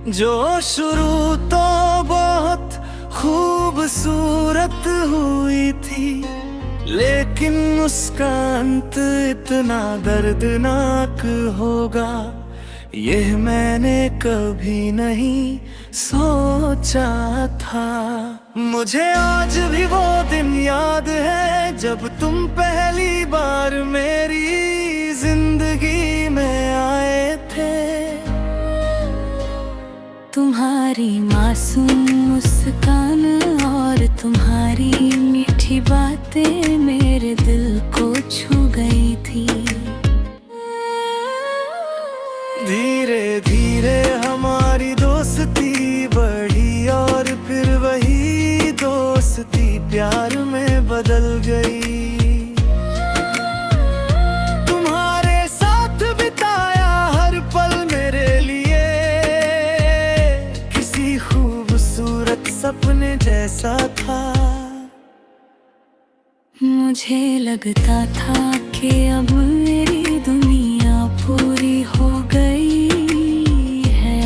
जो शुरू तो बहुत खूबसूरत हुई थी, लेकिन उसका अंत इतना दर्दनाक होगा, यह मैंने कभी नहीं सोचा था। मुझे आज भी वो दिन याद है जब तुम पहली बार मेरी जिंदगी में आए थे। तुम्हारी मासूम मुस्कान और तुम्हारी मीठी बातें मेरे दिल को छू गई थी। धीरे धीरे हमारी दोस्ती बढ़ी और फिर वही दोस्ती प्यार में बदल गई। तुम्हारे साथ बिताया हर पल मेरे लिए किसी खूबसूरत सपने जैसा था। मुझे लगता था कि अब मेरी दुनिया पूरी हो गई है।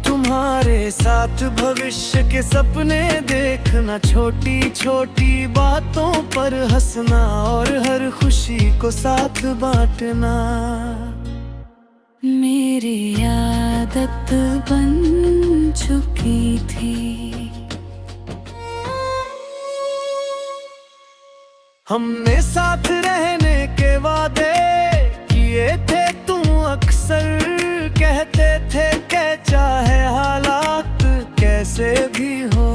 तुम्हारे साथ भविष्य के सपने देखना, छोटी छोटी बातों पर हंसना और हर खुशी को साथ बांटना मेरी आदत बन चुकी थी। हमने साथ रहने के वादे किए थे, तुम अक्सर कहते थे कि चाहे हालात कैसे भी हो,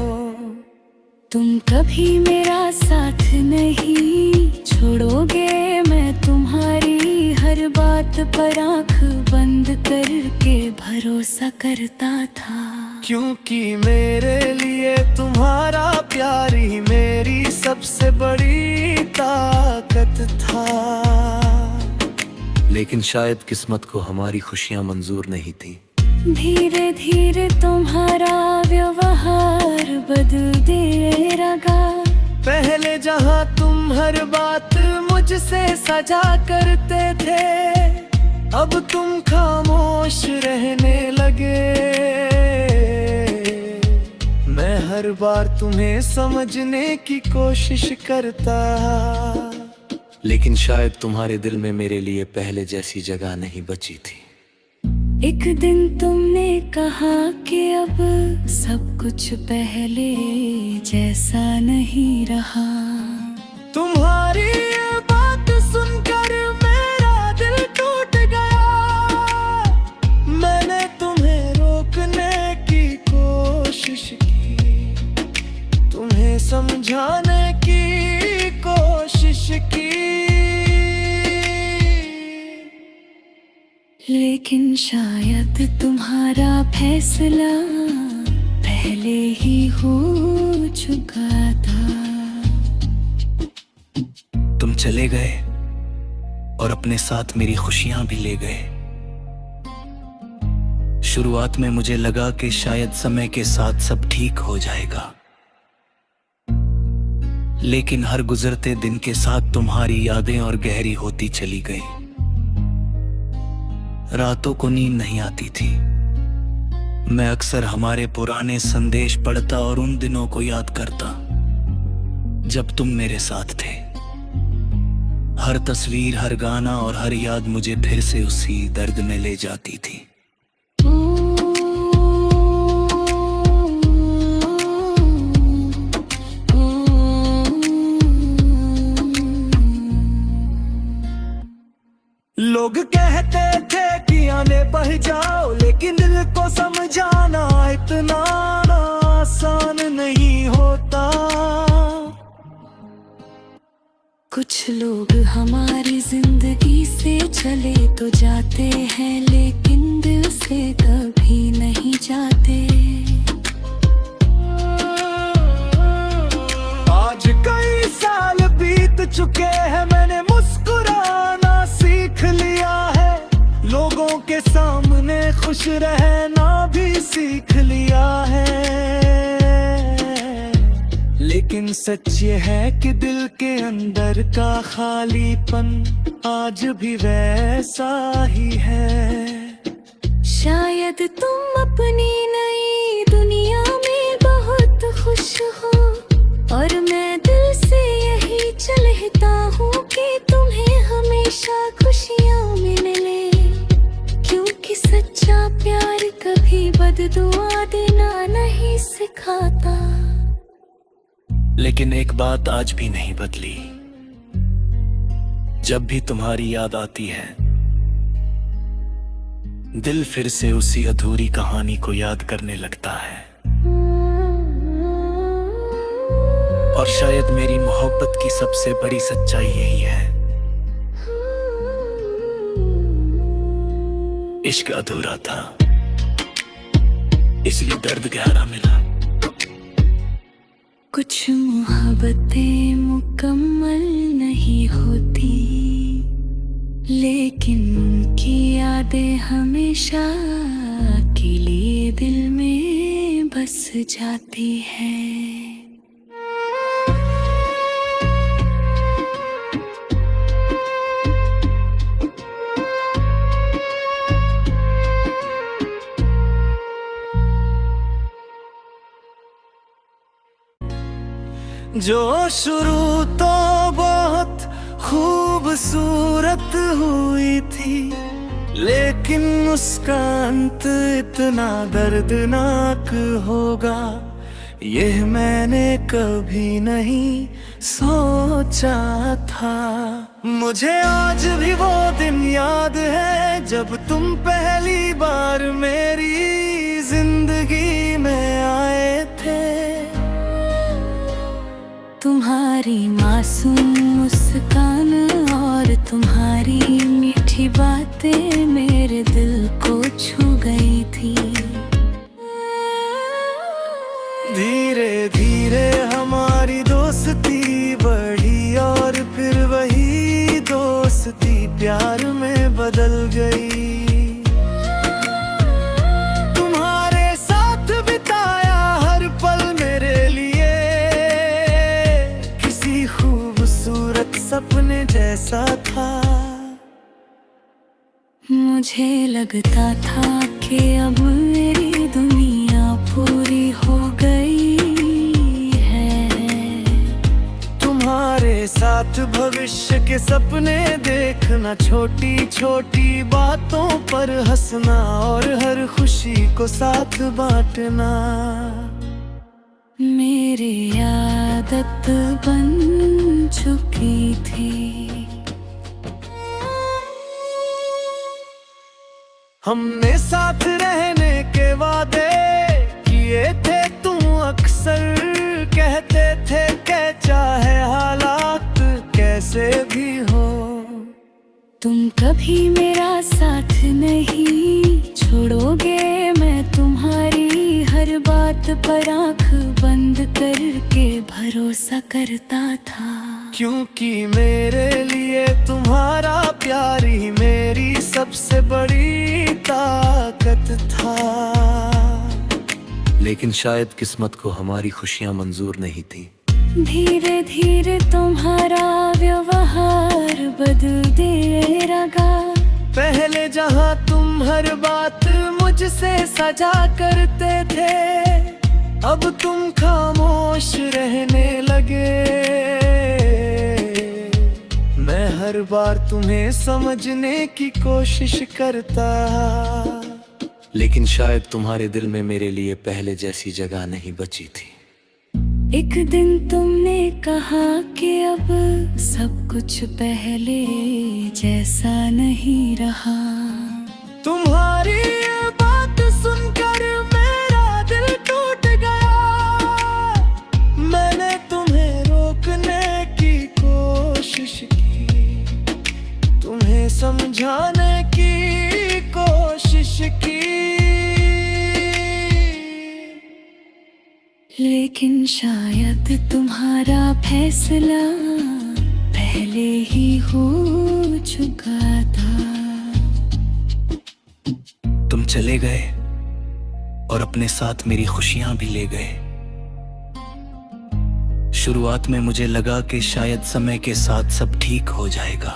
तुम कभी मेरा साथ नहीं छोड़ोगे। मैं तुम्हारी हर बात पर आंख बंद करके भरोसा करता था, क्योंकि मेरे लिए तुम्हारा प्यार ही मेरी सबसे बड़ी ताकत था। लेकिन शायद किस्मत को हमारी खुशियां मंजूर नहीं थी। धीरे धीरे तुम्हारा व्यवहार बदलने लगा। पहले जहां तुम हर बात मुझसे सजा करते थे, अब तुम खामोश रहने लगे। मैं हर बार तुम्हें समझने की कोशिश करता, लेकिन शायद तुम्हारे दिल में मेरे लिए पहले जैसी जगह नहीं बची थी। एक दिन तुमने कहा कि अब सब कुछ पहले जैसा नहीं रहा। तुम्हारी ये बात सुनकर मेरा दिल टूट गया। मैंने तुम्हें रोकने की कोशिश की, तुम्हें समझाने की कोशिश की, लेकिन शायद तुम्हारा फैसला पहले ही हो चुका था। तुम चले गए और अपने साथ मेरी खुशियां भी ले गए। शुरुआत में मुझे लगा कि शायद समय के साथ सब ठीक हो जाएगा, लेकिन हर गुजरते दिन के साथ तुम्हारी यादें और गहरी होती चली गई। रातों को नींद नहीं आती थी। मैं अक्सर हमारे पुराने संदेश पढ़ता और उन दिनों को याद करता जब तुम मेरे साथ थे। हर तस्वीर, हर गाना और हर याद मुझे फिर से उसी दर्द में ले जाती थी। लोग कहते थे कि आने बह जाओ, लेकिन दिल को समझाना इतना आसान नहीं होता। कुछ लोग हमारी जिंदगी से चले तो जाते हैं, लेकिन दिल से कभी नहीं जाते। आज कई साल बीत चुके हैं, मैंने मुस्कुराना सीख लिया है, लोगों के सामने खुश रहना भी सीख लिया है। लेकिन सच ये है कि दिल के अंदर का खालीपन आज भी वैसा ही है। शायद शायद तुम अपनी नई दुनिया में बहुत खुश हो, और मैं दिल से यही चाहता हूँ कि तुम्हें हमेशा खुशियाँ मिले, क्योंकि सच्चा प्यार कभी बददुआ देना नहीं सिखाता। लेकिन एक बात आज भी नहीं बदली, जब भी तुम्हारी याद आती है दिल फिर से उसी अधूरी कहानी को याद करने लगता है। और शायद मेरी मोहब्बत की सबसे बड़ी सच्चाई यही है, इश्क अधूरा था इसलिए दर्द गहरा मिला। कुछ मोहब्बतें मुकम्मल नहीं होती, लेकिन उनकी यादें हमेशा के लिए दिल में बस जाती हैं। जो शुरू तो बहुत खूबसूरत हुई थी, लेकिन उसका अंत इतना दर्दनाक होगा, यह मैंने कभी नहीं सोचा था। मुझे आज भी वो दिन याद है जब तुम पहली बार मेरी जिंदगी में आए थे। तुम्हारी मासूम मुस्कान और तुम्हारी मीठी बातें मेरे दिल को छू गई थी। धीरे धीरे हमारी दोस्ती बढ़ी और फिर वही दोस्ती प्यार में बदल गई। तुम्हारे साथ बिताया हर पल मेरे लिए किसी खूबसूरत सपने जैसा था। मुझे लगता था कि अब मेरी दुनिया पूरी हो गई है। तुम्हारे साथ भविष्य के सपने देखना, छोटी छोटी बातों पर हंसना और हर खुशी को साथ बांटना मेरी आदत बन चुकी थी। हमने साथ रहने के वादे किए थे, तुम अक्सर कहते थे कि चाहे हालात कैसे भी हो तुम कभी मेरा साथ नहीं छोड़ोगे। मैं तुम्हारी हर बात पर आंख बंद करके भरोसा करता था, क्योंकि मेरे लिए तुम्हारा प्यार ही मेरी सबसे बड़ी ताकत था। लेकिन शायद किस्मत को हमारी खुशियां मंजूर नहीं थी। धीरे धीरे तुम्हारा व्यवहार बदलने लगा। पहले जहां तुम हर बात मुझसे सजा करते थे, अब तुम खामोश रहने लगे। मैं हर बार तुम्हें समझने की कोशिश करता, लेकिन शायद तुम्हारे दिल में मेरे लिए पहले जैसी जगह नहीं बची थी। एक दिन तुमने कहा कि अब सब कुछ पहले जैसा नहीं रहा। तुम्हारी ये बात सुनकर मेरा दिल टूट गया। मैंने तुम्हें रोकने की कोशिश की, तुम्हें समझाने की कोशिश की, लेकिन शायद तुम्हारा फैसला पहले ही हो चुका था। तुम चले गए और अपने साथ मेरी खुशियां भी ले गए। शुरुआत में मुझे लगा कि शायद समय के साथ सब ठीक हो जाएगा,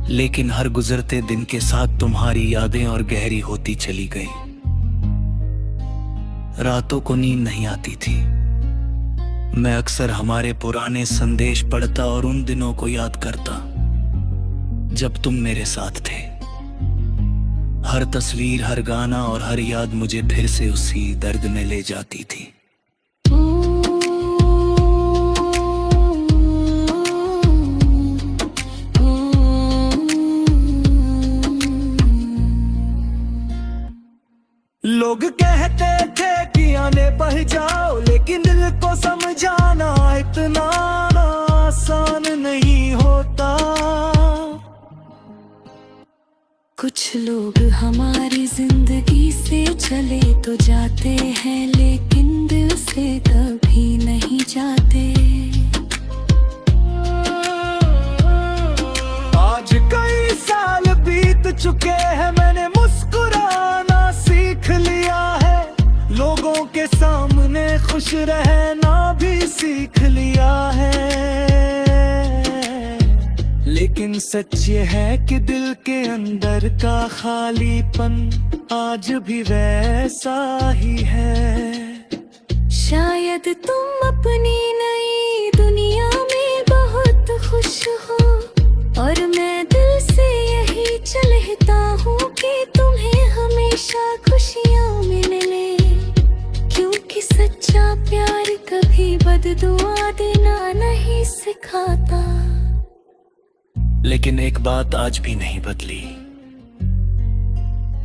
लेकिन हर गुजरते दिन के साथ तुम्हारी यादें और गहरी होती चली गई। रातों को नींद नहीं आती थी। मैं अक्सर हमारे पुराने संदेश पढ़ता और उन दिनों को याद करता जब तुम मेरे साथ थे। हर तस्वीर, हर गाना और हर याद मुझे फिर से उसी दर्द में ले जाती थी। लोग कहते थे कि आने बह जाओ, लेकिन दिल को समझाना इतना आसान नहीं होता। कुछ लोग हमारी जिंदगी से चले तो जाते हैं, लेकिन दिल से कभी नहीं जाते। आज कई साल बीत चुके हैं, मैंने मुस्कुराना सीख लिया है। लोगों के सामने खुश रहना भी सीख लिया है। लेकिन सच ये है कि दिल के अंदर का खालीपन आज भी वैसा ही है। शायद तुम अपनी नई दुनिया में बहुत खुश हो, और मैं दिल से यही चाहता हूँ कि तुम्हें हमेशा खुशियाँ मिले। क्योंकि सच्चा प्यार कभी बददुआ देना नहीं सिखाता। लेकिन एक बात आज भी नहीं बदली।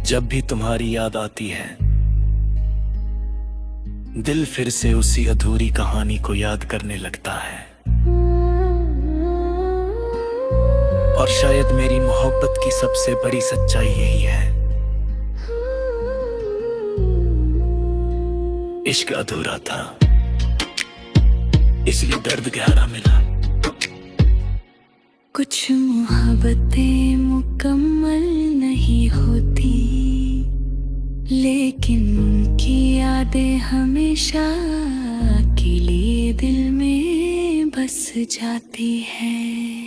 जब भी तुम्हारी याद आती है, दिल फिर से उसी अधूरी कहानी को याद करने लगता है। और शायद मेरी मोहब्बत की सबसे बड़ी सच्चाई यही है। इश्क अधूरा था, इसलिए दर्द गहरा मिला। कुछ मोहब्बतें मुकम्मल नहीं होती, लेकिन उनकी यादें हमेशा के लिए दिल में बस जाती हैं।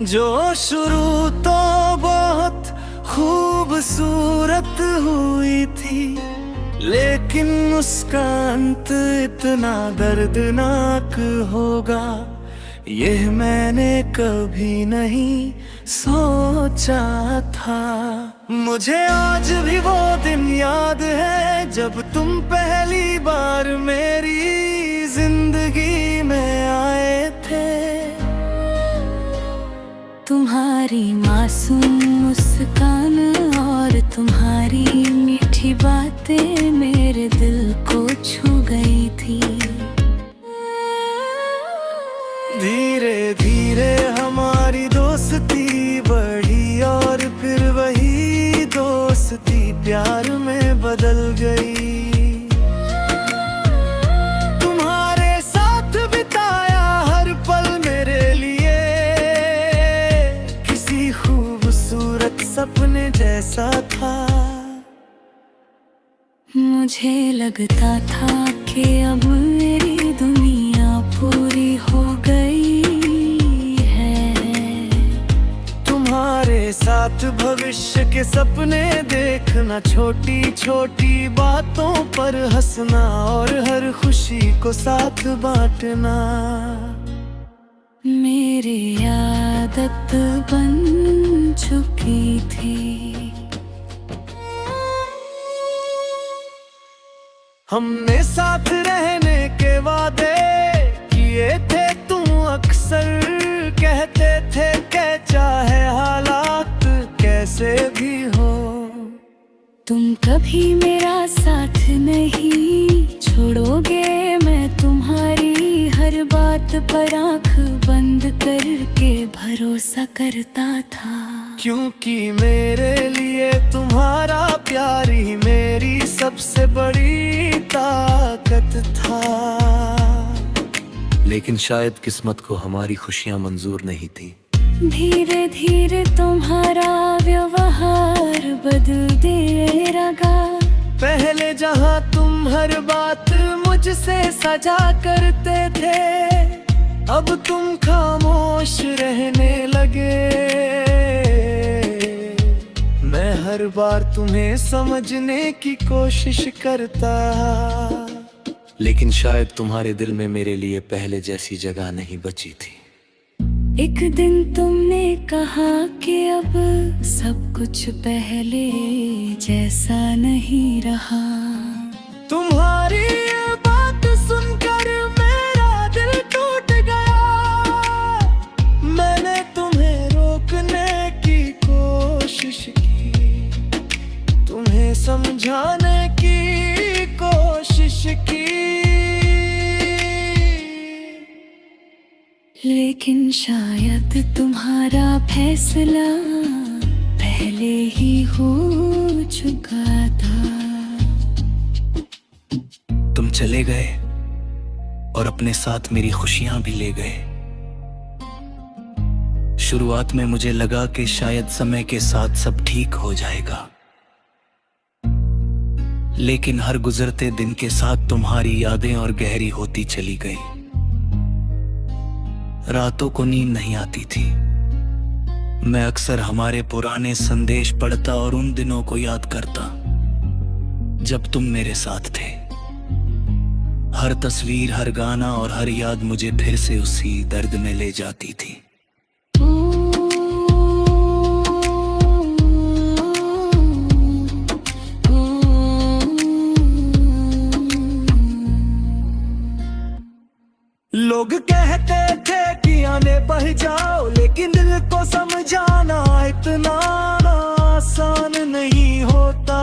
जो शुरू तो बहुत खूबसूरत हुई थी, लेकिन उसका अंत इतना दर्दनाक होगा, यह मैंने कभी नहीं सोचा था। मुझे आज भी वो दिन याद है जब तुम पहली बार मेरी जिंदगी में आए थे। तुम्हारी मासूम मुस्कान और तुम्हारी मीठी बातें मेरे दिल को छू गई थी। धीरे धीरे हमारी दोस्ती बढ़ी और फिर वही दोस्ती प्यार में बदल गई। तुम्हारे साथ बिताया हर पल मेरे लिए किसी खूबसूरत सपने जैसा था। मुझे लगता था कि अब मेरी दुनिया पूरी हो गई है। तुम्हारे साथ भविष्य के सपने देखना, छोटी छोटी बातों पर हंसना और हर खुशी को साथ बांटना मेरी आदत बन चुकी थी। हमने साथ रहने के वादे किए थे, तुम अक्सर कहते थे कि चाहे हालात कैसे भी हो, तुम कभी मेरा साथ नहीं छोड़ोगे। मैं तुम्हारी हर बात पर आंख बंद करके भरोसा करता था। क्योंकि मेरे लिए तुम्हारा प्यार ही मेरी सबसे बड़ी ताकत था। लेकिन शायद किस्मत को हमारी खुशियां मंजूर नहीं थी। धीरे धीरे तुम्हारा व्यवहार बदल दे लगा। पहले जहां तुम हर बात मुझसे सजा करते थे, अब तुम खामोश रहने लगे। मैं हर बार तुम्हें समझने की कोशिश करता, लेकिन शायद तुम्हारे दिल में मेरे लिए पहले जैसी जगह नहीं बची थी। एक दिन तुमने कहा कि अब सब कुछ पहले जैसा नहीं रहा। तुम्हारी ये बात सुनकर मेरा दिल टूट गया। मैंने तुम्हें रोकने की कोशिश की, तुम्हें समझाने की कोशिश की, लेकिन शायद तुम्हारा फैसला पहले ही हो चुका था। तुम चले गए और अपने साथ मेरी खुशियां भी ले गए। शुरुआत में मुझे लगा कि शायद समय के साथ सब ठीक हो जाएगा, लेकिन हर गुजरते दिन के साथ तुम्हारी यादें और गहरी होती चली गई। रातों को नींद नहीं आती थी। मैं अक्सर हमारे पुराने संदेश पढ़ता और उन दिनों को याद करता जब तुम मेरे साथ थे। हर तस्वीर, हर गाना और हर याद मुझे फिर से उसी दर्द में ले जाती थी। लोग कहते थे कि आने बह जाओ, लेकिन दिल को समझाना इतना आसान नहीं होता।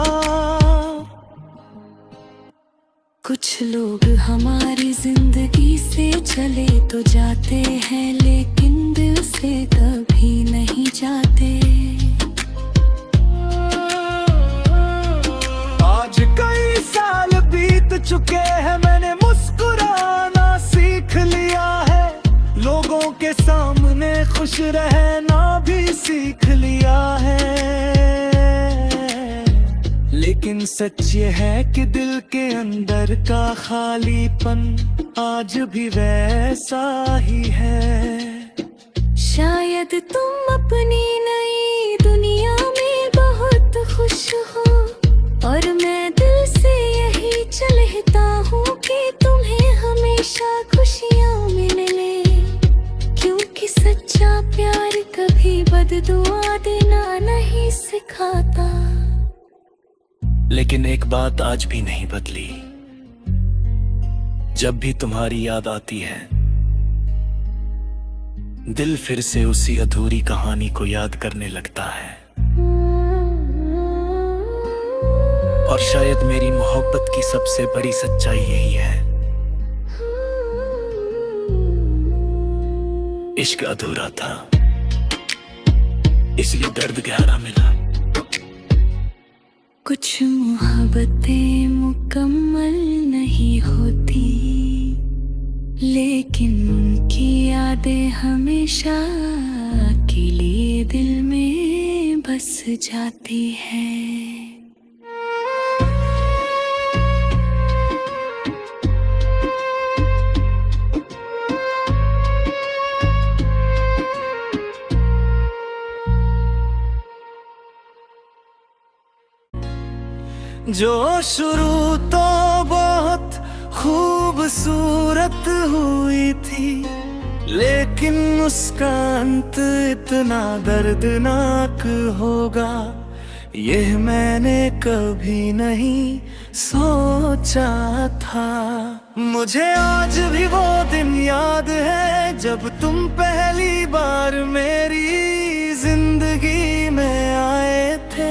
कुछ लोग हमारी जिंदगी से चले तो जाते हैं, लेकिन दिल से कभी नहीं जाते। आज कई साल बीत चुके हैं, मैंने मुस्कुराना सीख लिया है। लोगों के सामने खुश रहना भी सीख लिया है, लेकिन सच ये है कि दिल के अंदर का खालीपन आज भी वैसा ही है। शायद तुम अपनी नई दुनिया में बहुत खुश हो, और मैं दिल से यही चाहता हूँ कि तुम्हें हमेशा खुशियाँ मिले, क्योंकि सच्चा प्यार कभी बददुआ देना नहीं सिखाता। लेकिन एक बात आज भी नहीं बदली। जब भी तुम्हारी याद आती है, दिल फिर से उसी अधूरी कहानी को याद करने लगता है। और शायद मेरी मोहब्बत की सबसे बड़ी सच्चाई यही है, इश्क अधूरा था, इसलिए दर्द गहरा मिला। कुछ मोहब्बतें मुकम्मल नहीं होती, लेकिन उनकी यादें हमेशा के लिए दिल में बस जाती हैं। जो शुरू तो बहुत खूबसूरत हुई थी, लेकिन उसका अंत इतना दर्दनाक होगा, यह मैंने कभी नहीं सोचा था। मुझे आज भी वो दिन याद है जब तुम पहली बार मेरी जिंदगी में आए थे।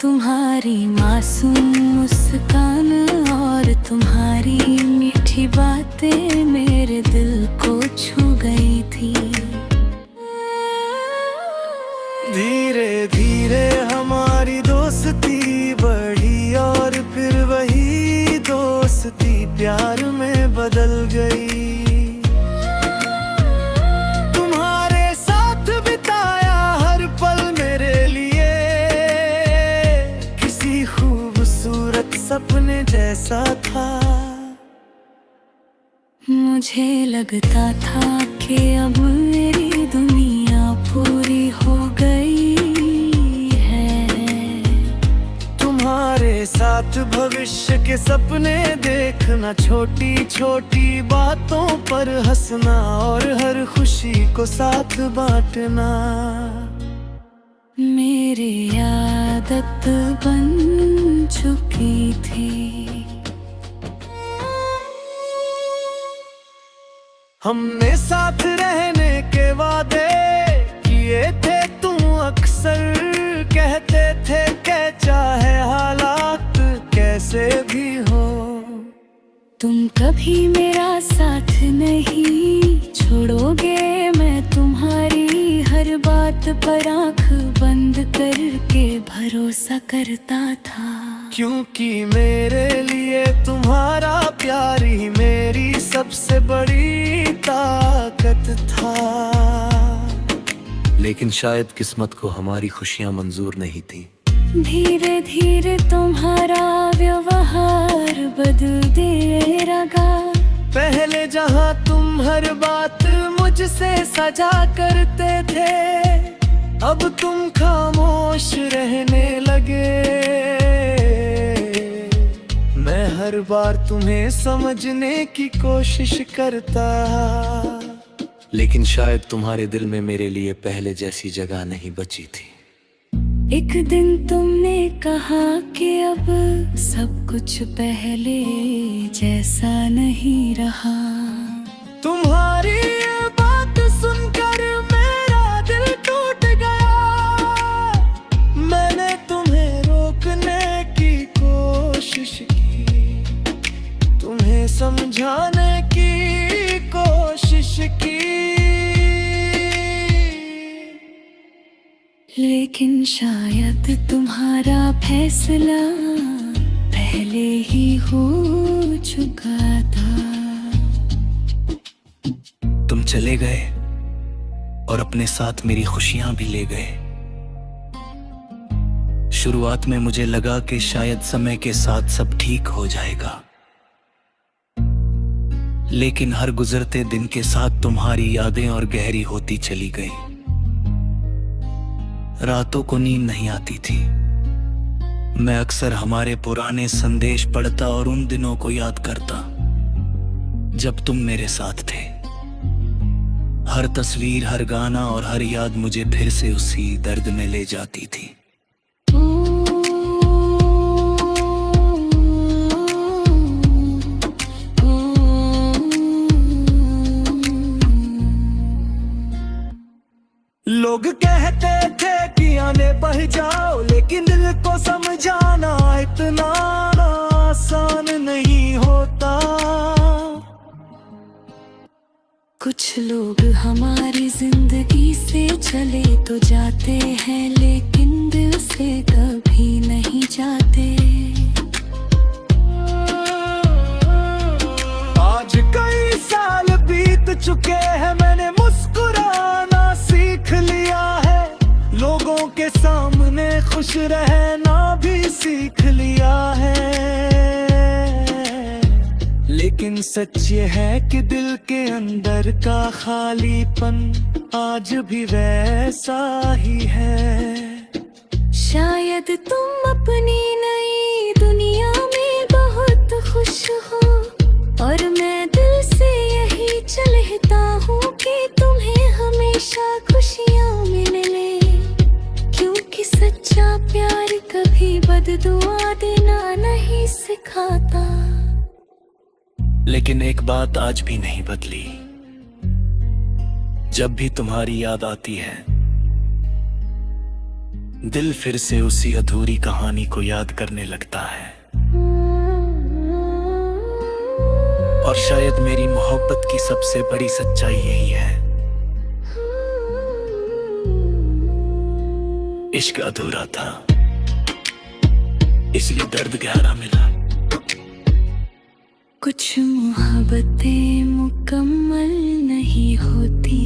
तुम्हारी मासूम मुस्कान और तुम्हारी मीठी बातें मेरे दिल को छू गई थी। धीरे धीरे हमारी दोस्ती बढ़ी और फिर वही दोस्ती प्यार में बदल गई। जैसा था। मुझे लगता था कि अब मेरी दुनिया पूरी हो गई है। तुम्हारे साथ भविष्य के सपने देखना, छोटी छोटी बातों पर हंसना और हर खुशी को साथ बांटना मेरी आदत बन चुकी थी। हमने साथ रहने के वादे किए थे, तुम अक्सर कहते थे कि चाहे हालात कैसे भी हो, तुम कभी मेरा साथ नहीं छोड़ोगे। मैं तुम्हारी हर बात पर आंख बंद करके भरोसा करता था, क्योंकि मेरे लिए तुम्हारा प्यार ही मेरी सबसे बड़ी ताकत था। लेकिन शायद किस्मत को हमारी खुशियां मंजूर नहीं थी। धीरे धीरे तुम्हारा व्यवहार बदलने लगा। पहले जहां तुम हर बात मुझसे सजा करते थे, अब तुम खामोश रहने लगे। मैं हर बार तुम्हें समझने की कोशिश करता, लेकिन शायद तुम्हारे दिल में मेरे लिए पहले जैसी जगह नहीं बची थी। एक दिन तुमने कहा कि अब सब कुछ पहले जैसा नहीं रहा। तुम्हारी ये बात सुनकर मेरा दिल टूट गया। मैंने तुम्हें रोकने की कोशिश की, तुम्हें समझाने की कोशिश की, लेकिन शायद तुम्हारा फैसला पहले ही हो चुका था। तुम चले गए और अपने साथ मेरी खुशियां भी ले गए। शुरुआत में मुझे लगा कि शायद समय के साथ सब ठीक हो जाएगा, लेकिन हर गुजरते दिन के साथ तुम्हारी यादें और गहरी होती चली गई। रातों को नींद नहीं आती थी। मैं अक्सर हमारे पुराने संदेश पढ़ता और उन दिनों को याद करता जब तुम मेरे साथ थे। हर तस्वीर, हर गाना और हर याद मुझे फिर से उसी दर्द में ले जाती थी। लोग कहते थे कि आने बह जाओ, लेकिन दिल को समझाना इतना आसान नहीं होता। कुछ लोग हमारी जिंदगी से चले तो जाते हैं, लेकिन दिल से कभी नहीं जाते। आज कई साल बीत चुके हैं, मैंने मुस्कुराना सीख लिया है। लोगों के सामने खुश रहना भी सीख लिया है, लेकिन सच ये है कि दिल के अंदर का खालीपन आज भी वैसा ही है। शायद तुम अपनी नई दुनिया में बहुत खुश हो, और मैं दिल से यही चाहता हूँ कि तुम्हें हमेशा खुशियाँ मिले, क्योंकि सच्चा प्यार कभी बददुआ देना नहीं सिखाता। लेकिन एक बात आज भी नहीं बदली। जब भी तुम्हारी याद आती है, दिल फिर से उसी अधूरी कहानी को याद करने लगता है। और शायद मेरी मोहब्बत की सबसे बड़ी सच्चाई यही है, इश्क अधूरा था, इसलिए दर्द गहरा मिला। कुछ मोहब्बतें मुकम्मल नहीं होती,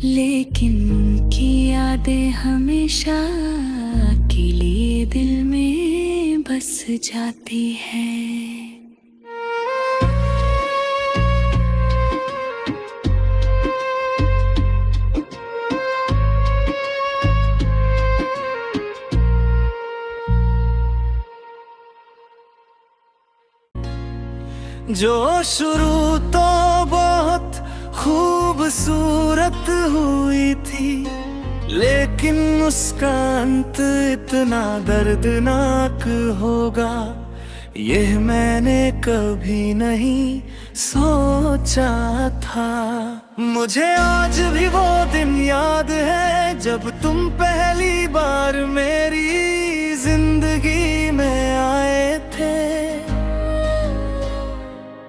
लेकिन उनकी यादें हमेशा के लिए दिल में बस जाती है। जो शुरू तो बहुत खूबसूरत हुई थी, लेकिन उसका अंत इतना दर्दनाक होगा, यह मैंने कभी नहीं सोचा था। मुझे आज भी वो दिन याद है जब तुम पहली बार मेरी जिंदगी में आए थे।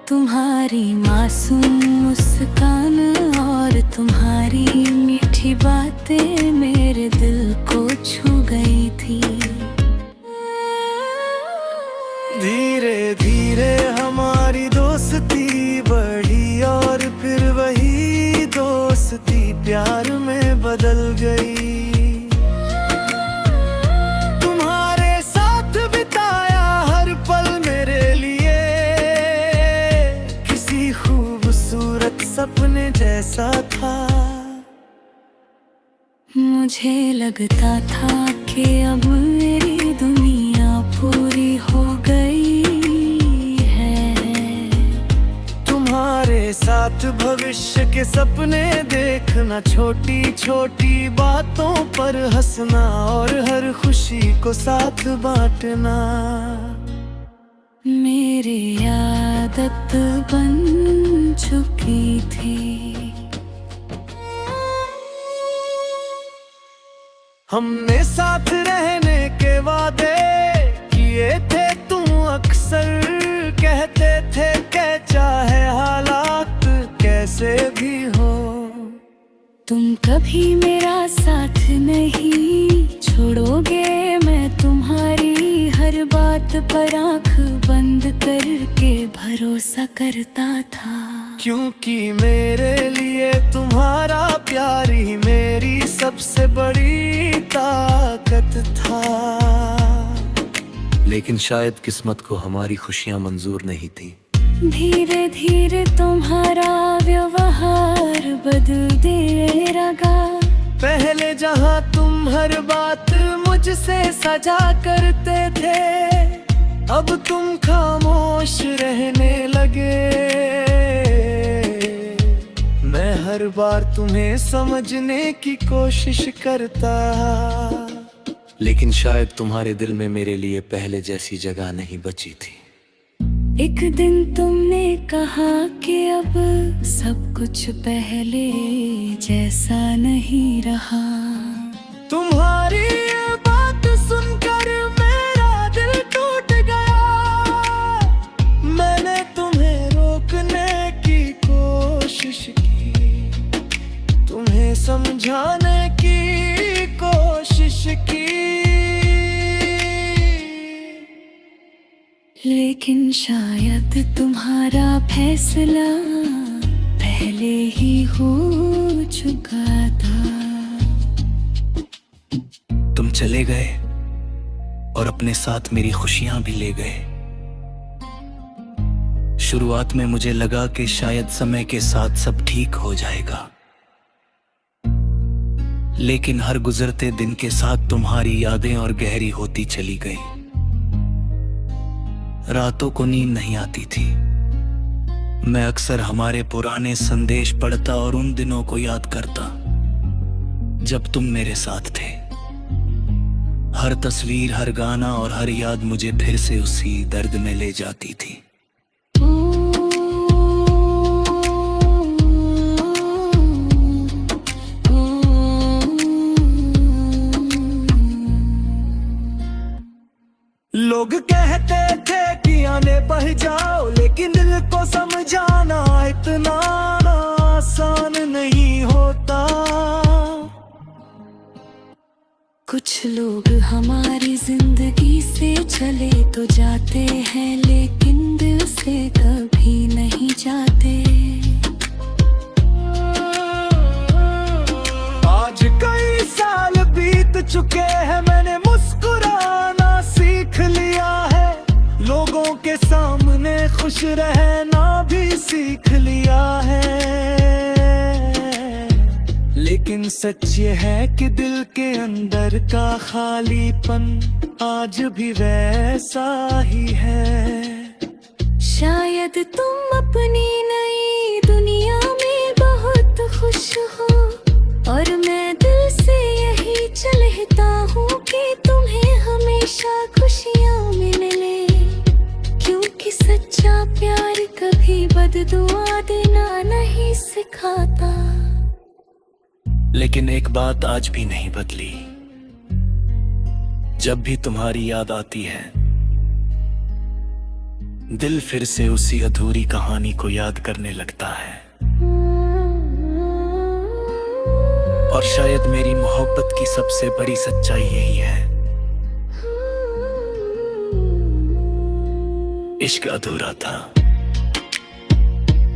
तुम्हारी मासूम मुस्कान और तुम्हारी मीठी बातें मेरे दिल को छू गई थी। धीरे धीरे हमारी दोस्ती बढ़ी और फिर वही दोस्ती प्यार में बदल गई। तुम्हारे साथ बिताया हर पल मेरे लिए किसी खूबसूरत सपने जैसा था। मुझे लगता था कि अब मेरी दुनिया पूरी हो गई है। तुम्हारे साथ भविष्य के सपने देखना, छोटी छोटी बातों पर हंसना और हर खुशी को साथ बांटना मेरी आदत बन चुकी थी। हमने साथ रहने के वादे किए थे, तुम अक्सर कहते थे कि चाहे हालात कैसे भी हो, तुम कभी मेरा साथ नहीं छोड़ोगे। मैं तुम्हारी हर बात पर आंख बंद करके भरोसा करता था, क्योंकि मेरे लिए तुम्हारा प्यार ही मेरी सबसे बड़ी ताकत था। लेकिन शायद किस्मत को हमारी खुशियां मंजूर नहीं थी। धीरे धीरे तुम्हारा व्यवहार बदलने लगा। पहले जहां तुम हर बात मुझसे सजा करते थे, अब तुम खामोश रहने लगे। मैं हर बार तुम्हें समझने की कोशिश करता, लेकिन शायद तुम्हारे दिल में मेरे लिए पहले जैसी जगह नहीं बची थी। एक दिन तुमने कहा कि अब सब कुछ पहले जैसा नहीं रहा। तुम्हारी ये बात सुनकर मेरा दिल टूट गया। मैंने तुम्हें रोकने की कोशिश की, तुम्हें समझाने की कोशिश की, लेकिन शायद तुम्हारा फैसला पहले ही हो चुका था। तुम चले गए और अपने साथ मेरी खुशियां भी ले गए। शुरुआत में मुझे लगा कि शायद समय के साथ सब ठीक हो जाएगा, लेकिन हर गुजरते दिन के साथ तुम्हारी यादें और गहरी होती चली गई। रातों को नींद नहीं आती थी। मैं अक्सर हमारे पुराने संदेश पढ़ता और उन दिनों को याद करता जब तुम मेरे साथ थे। हर तस्वीर, हर गाना और हर याद मुझे फिर से उसी दर्द में ले जाती थी। लोग कहते थे कि आने बह जाओ, लेकिन दिल को समझाना इतना आसान नहीं होता। कुछ लोग हमारी जिंदगी से चले तो जाते हैं, लेकिन दिल से कभी नहीं जाते। आज कई साल बीत चुके हैं, मैंने मुस्कुराना सीख लिया है। खुश रहना भी सीख लिया है। लेकिन सच ये है कि दिल के अंदर का खालीपन आज भी वैसा ही है। शायद तुम अपनी नई दुनिया में बहुत खुश हो, और मैं दिल से यही चाहता हूँ कि तुम्हें हमेशा खुशियाँ मिले, क्योंकि सच्चा प्यार कभी बददुआ देना नहीं सिखाता। लेकिन एक बात आज भी नहीं बदली, जब भी तुम्हारी याद आती है दिल फिर से उसी अधूरी कहानी को याद करने लगता है। और शायद मेरी मोहब्बत की सबसे बड़ी सच्चाई यही है, इश्क अधूरा था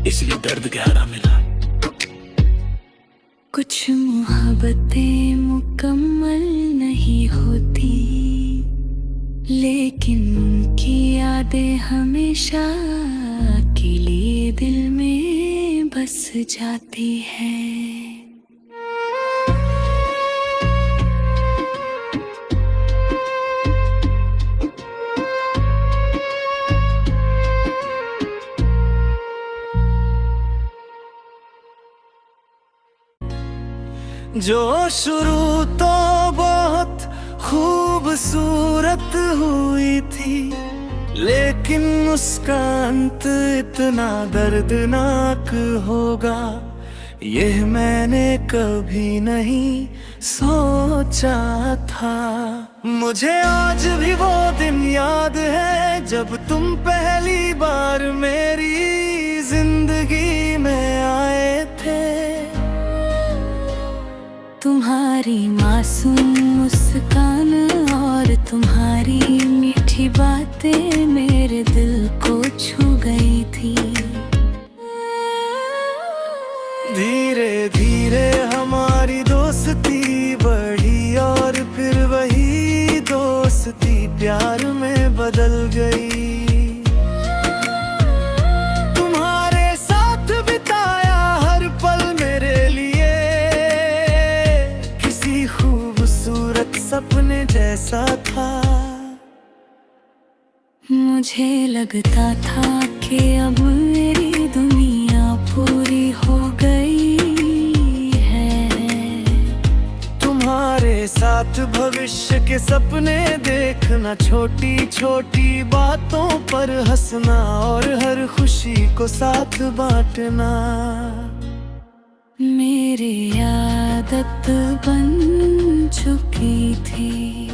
इसलिए दर्द गहरा मिला। कुछ मोहब्बतें मुकम्मल नहीं होती, लेकिन उनकी यादें हमेशा के लिए दिल में बस जाती हैं। जो शुरू तो बहुत खूबसूरत हुई थी, लेकिन उसका अंत इतना दर्दनाक होगा, यह मैंने कभी नहीं सोचा था। मुझे आज भी वो दिन याद है जब तुम पहली बार मेरी जिंदगी में आए थे। तुम्हारी मासूम मुस्कान और तुम्हारी मीठी बातें मेरे दिल को छू गई थी। धीरे धीरे हमारी दोस्ती बढ़ी और फिर वही दोस्ती प्यार में बदल गई। तुम्हारे साथ बिताया हर पल मेरे लिए किसी खूबसूरत सपने जैसा था। मुझे लगता था कि अब मेरी दुनिया पूरी हो गई है। तुम्हारे साथ भविष्य के सपने देखना, छोटी छोटी बातों पर हंसना और हर खुशी को साथ बांटना मेरी आदत बन चुकी थी।